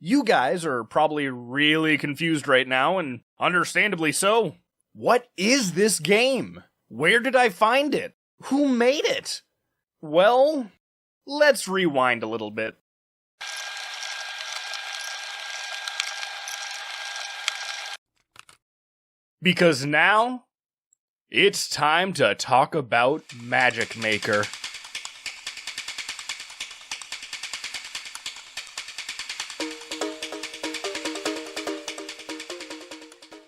You guys are probably really confused right now, and understandably so. What is this game? Where did I find it? Who made it? Well, let's rewind a little bit. Because now, it's time to talk about MagicMaker.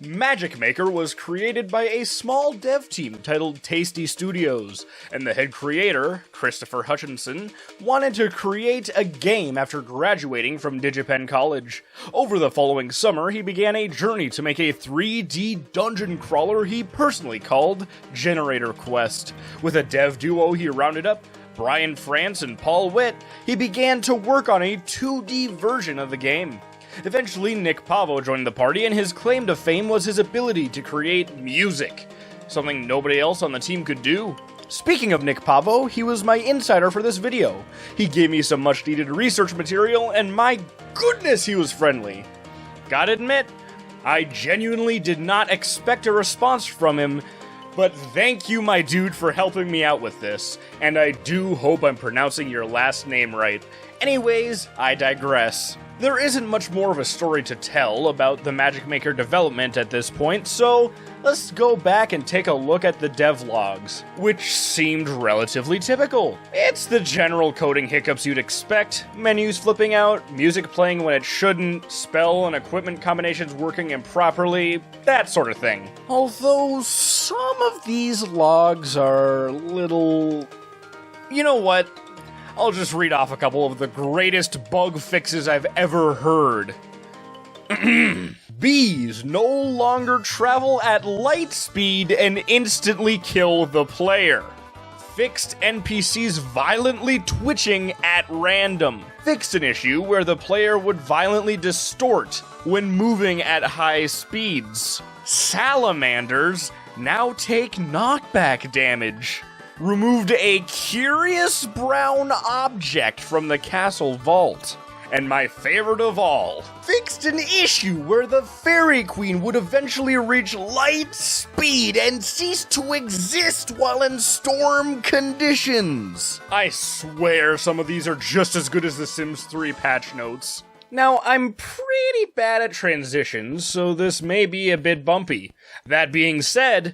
MagicMaker was created by a small dev team titled Tasty Studios, and the head creator, Christopher Hutchinson, wanted to create a game after graduating from DigiPen College. Over the following summer, he began a journey to make a 3D dungeon crawler he personally called Generator Quest. With a dev duo he rounded up, Brian France and Paul Witt, he began to work on a 2D version of the game. Eventually, Nick Pavo joined the party, and his claim to fame was his ability to create music, something nobody else on the team could do. Speaking of Nick Pavo, he was my insider for this video. He gave me some much needed research material, and my goodness, he was friendly. Gotta admit, I genuinely did not expect a response from him, but thank you, my dude, for helping me out with this, and I do hope I'm pronouncing your last name right. Anyways, I digress. There isn't much more of a story to tell about the MagicMaker development at this point, so let's go back and take a look at the devlogs, which seemed relatively typical. It's the general coding hiccups you'd expect: menus flipping out, music playing when it shouldn't, spell and equipment combinations working improperly, that sort of thing. Although some of these logs are little... You know what? I'll just read off a couple of the greatest bug fixes I've ever heard. Bees no longer travel at light speed and instantly kill the player. Fixed NPCs violently twitching at random. Fixed an issue where the player would violently distort when moving at high speeds. Salamanders now take knockback damage. Removed a curious brown object from the castle vault. And my favorite of all, fixed an issue where the Fairy Queen would eventually reach light speed and cease to exist while in storm conditions. I swear some of these are just as good as the Sims 3 patch notes. Now, I'm pretty bad at transitions, so this may be a bit bumpy. That being said...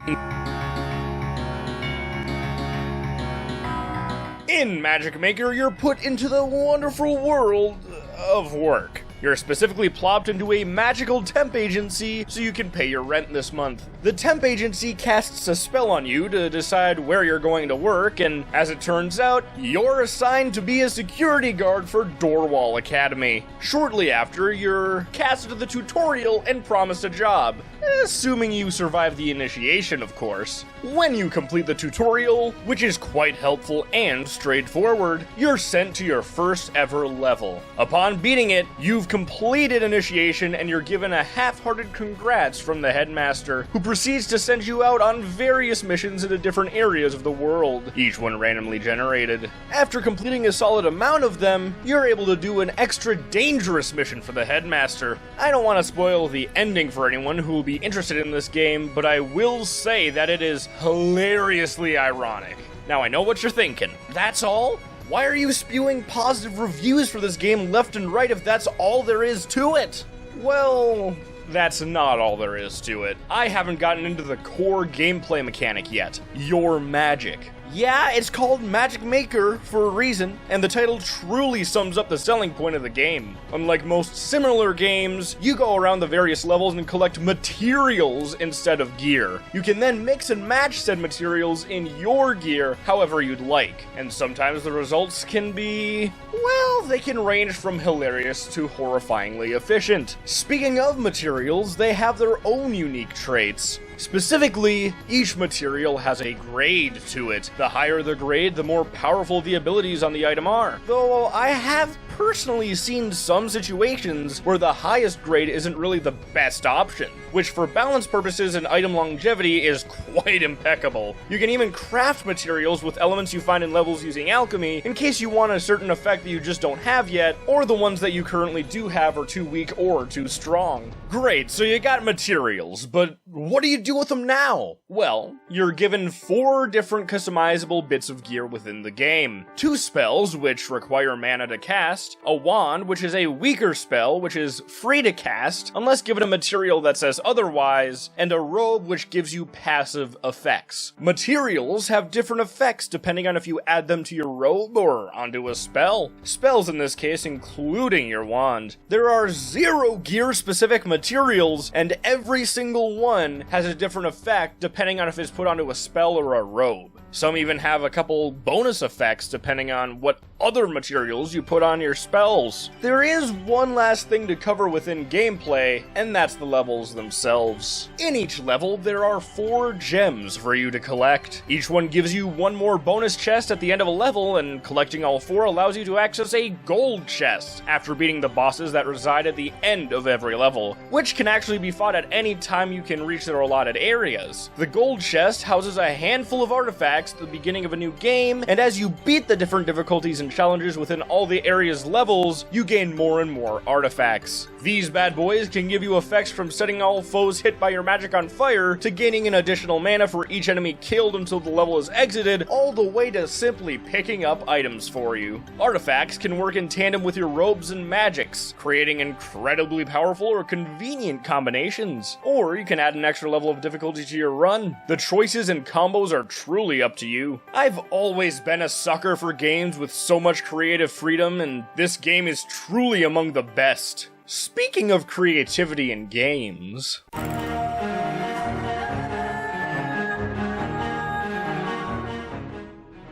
In MagicMaker, you're put into the wonderful world of work. You're specifically plopped into a magical temp agency so you can pay your rent this month. The temp agency casts a spell on you to decide where you're going to work, and as it turns out, you're assigned to be a security guard for Doorwall Academy. Shortly after, you're cast to the tutorial and promised a job. Assuming you survive the initiation, of course. When you complete the tutorial, which is quite helpful and straightforward, you're sent to your first ever level. Upon beating it, you've completed initiation and you're given a half-hearted congrats from the headmaster, who proceeds to send you out on various missions into different areas of the world, each one randomly generated. After completing a solid amount of them, you're able to do an extra dangerous mission for the headmaster. I don't want to spoil the ending for anyone who will be interested in this game, but I will say that it is hilariously ironic. Now I know what you're thinking. That's all? Why are you spewing positive reviews for this game left and right if that's all there is to it? Well, that's not all there is to it. I haven't gotten into the core gameplay mechanic yet. Your magic. Yeah, it's called MagicMaker for a reason, and the title truly sums up the selling point of the game. Unlike most similar games, you go around the various levels and collect materials instead of gear. You can then mix and match said materials in your gear however you'd like, and sometimes the results can be... well, they can range from hilarious to horrifyingly efficient. Speaking of materials, they have their own unique traits. Specifically, each material has a grade to it. The higher the grade, the more powerful the abilities on the item are. Though I have personally seen some situations where the highest grade isn't really the best option, which for balance purposes and item longevity is quite impeccable. You can even craft materials with elements you find in levels using alchemy in case you want a certain effect that you just don't have yet, or the ones that you currently do have are too weak or too strong. Great, so you got materials, but what do you do with them now? Well, you're given 4 different customizable bits of gear within the game. 2 spells, which require mana to cast, a wand, which is a weaker spell, which is free to cast, unless given a material that says otherwise, and a robe, which gives you passive effects. Materials have different effects depending on if you add them to your robe or onto a spell. Spells in this case including your wand. There are 0 gear-specific materials, and every single one has a different effect depending on if it's put onto a spell or a robe. Some even have a couple bonus effects depending on what other materials you put on your spells. There is one last thing to cover within gameplay, and that's the levels themselves. In each level, there are 4 gems for you to collect. Each one gives you 1 more bonus chest at the end of a level, and collecting all 4 allows you to access a gold chest after beating the bosses that reside at the end of every level, which can actually be fought at any time you can reach their allotted areas. The gold chest houses a handful of artifacts at the beginning of a new game, and as you beat the different difficulties and challenges within all the area's levels, you gain more and more artifacts. These bad boys can give you effects from setting all foes hit by your magic on fire, to gaining an additional mana for each enemy killed until the level is exited, all the way to simply picking up items for you. Artifacts can work in tandem with your robes and magics, creating incredibly powerful or convenient combinations. Or you can add an extra level of difficulty to your run. The choices and combos are truly up to you. I've always been a sucker for games with so much creative freedom, and this game is truly among the best. Speaking of creativity in games,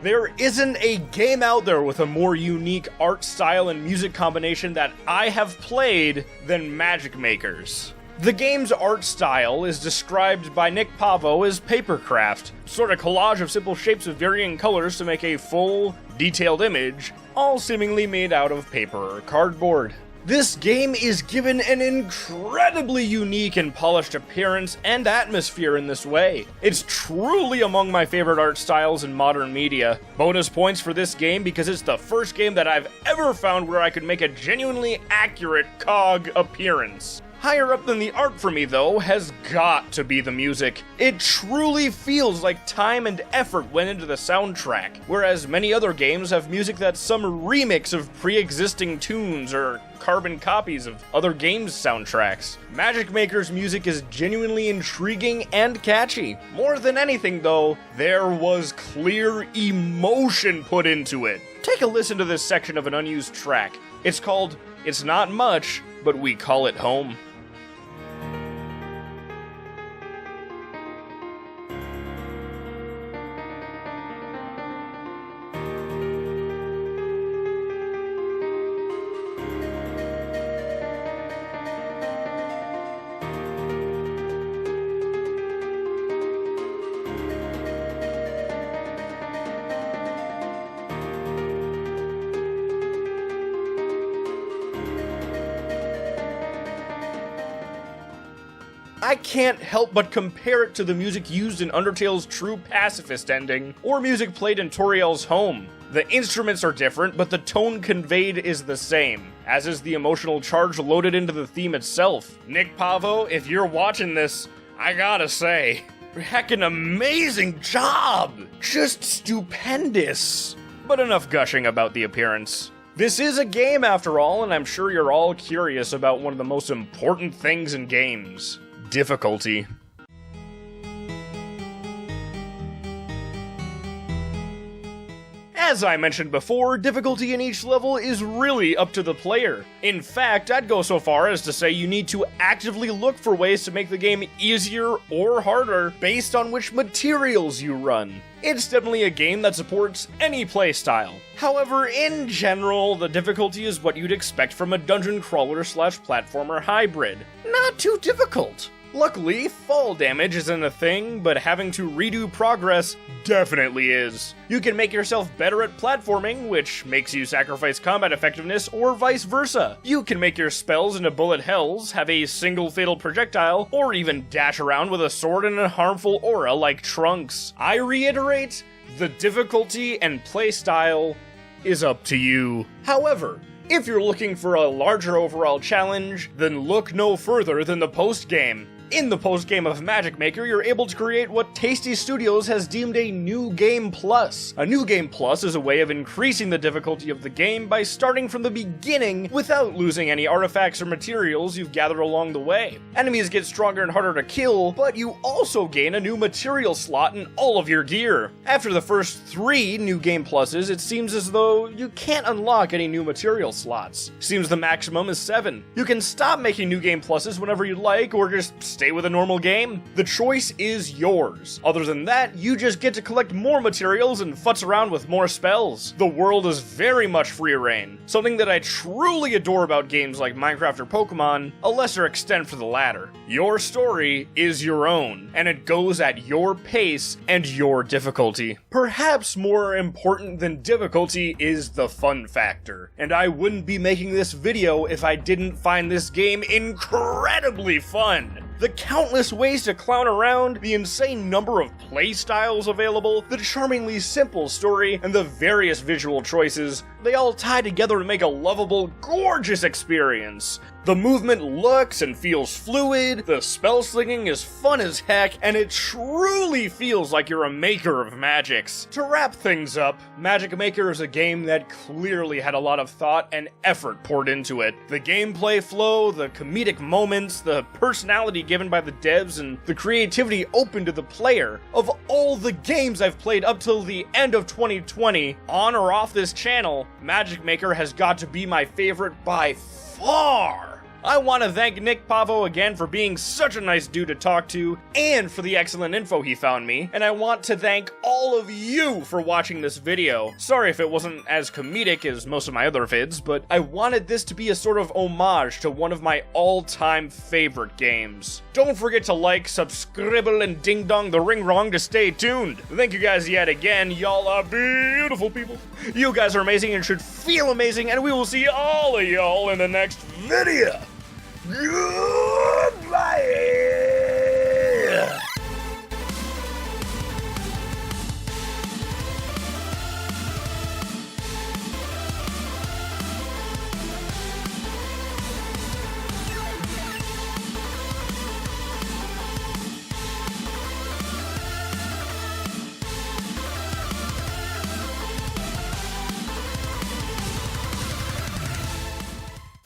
there isn't a game out there with a more unique art style and music combination that I have played than MagicMaker's. The game's art style is described by Nick Pavo as papercraft, sort of collage of simple shapes of varying colors to make a full, detailed image, all seemingly made out of paper or cardboard. This game is given an incredibly unique and polished appearance and atmosphere in this way. It's truly among my favorite art styles in modern media. Bonus points for this game because it's the first game that I've ever found where I could make a genuinely accurate cog appearance. Higher up than the art for me, though, has got to be the music. It truly feels like time and effort went into the soundtrack, whereas many other games have music that's some remix of pre-existing tunes or carbon copies of other games' soundtracks. MagicMaker's music is genuinely intriguing and catchy. More than anything, though, there was clear emotion put into it. Take a listen to this section of an unused track. It's called It's Not Much, but We Call It Home. I can't help but compare it to the music used in Undertale's True Pacifist ending, or music played in Toriel's Home. The instruments are different, but the tone conveyed is the same, as is the emotional charge loaded into the theme itself. Nick Pavo, if you're watching this, I gotta say, heckin' amazing job! Just stupendous! But enough gushing about the appearance. This is a game after all, and I'm sure you're all curious about one of the most important things in games. Difficulty. As I mentioned before, difficulty in each level is really up to the player. In fact, I'd go so far as to say you need to actively look for ways to make the game easier or harder based on which materials you run. It's definitely a game that supports any playstyle. However, in general, the difficulty is what you'd expect from a dungeon crawler / platformer hybrid. Not too difficult. Luckily, fall damage isn't a thing, but having to redo progress definitely is. You can make yourself better at platforming, which makes you sacrifice combat effectiveness, or vice versa. You can make your spells into bullet hells, have a single fatal projectile, or even dash around with a sword and a harmful aura like Trunks. I reiterate, the difficulty and playstyle is up to you. However, if you're looking for a larger overall challenge, then look no further than the post-game. In the post-game of MagicMaker, you're able to create what Tasty Studios has deemed a New Game Plus. A New Game Plus is a way of increasing the difficulty of the game by starting from the beginning without losing any artifacts or materials you've gathered along the way. Enemies get stronger and harder to kill, but you also gain a new material slot in all of your gear. After the first 3 New Game Pluses, it seems as though you can't unlock any new material slots. Seems the maximum is 7. You can stop making New Game Pluses whenever you like, or just stay with a normal game. The choice is yours. Other than that, you just get to collect more materials and futz around with more spells. The world is very much free reign, something that I truly adore about games like Minecraft or Pokemon, a lesser extent for the latter. Your story is your own, and it goes at your pace and your difficulty. Perhaps more important than difficulty is the fun factor, and I wouldn't be making this video if I didn't find this game incredibly fun. The countless ways to clown around, the insane number of playstyles available, the charmingly simple story, and the various visual choices, they all tie together to make a lovable, gorgeous experience. The movement looks and feels fluid, the spell slinging is fun as heck, and it truly feels like you're a maker of magics. To wrap things up, MagicMaker is a game that clearly had a lot of thought and effort poured into it. The gameplay flow, the comedic moments, the personality given by the devs, and the creativity open to the player. Of all the games I've played up till the end of 2020, on or off this channel, MagicMaker has got to be my favorite by far. I want to thank Nick Pavo again for being such a nice dude to talk to, and for the excellent info he found me, and I want to thank all of you for watching this video. Sorry if it wasn't as comedic as most of my other vids, but I wanted this to be a sort of homage to one of my all-time favorite games. Don't forget to like, subscribe, and ding-dong the ring-rong to stay tuned. Thank you guys yet again, y'all are beautiful people. You guys are amazing and should feel amazing, and we will see all of y'all in the next video. Yeah!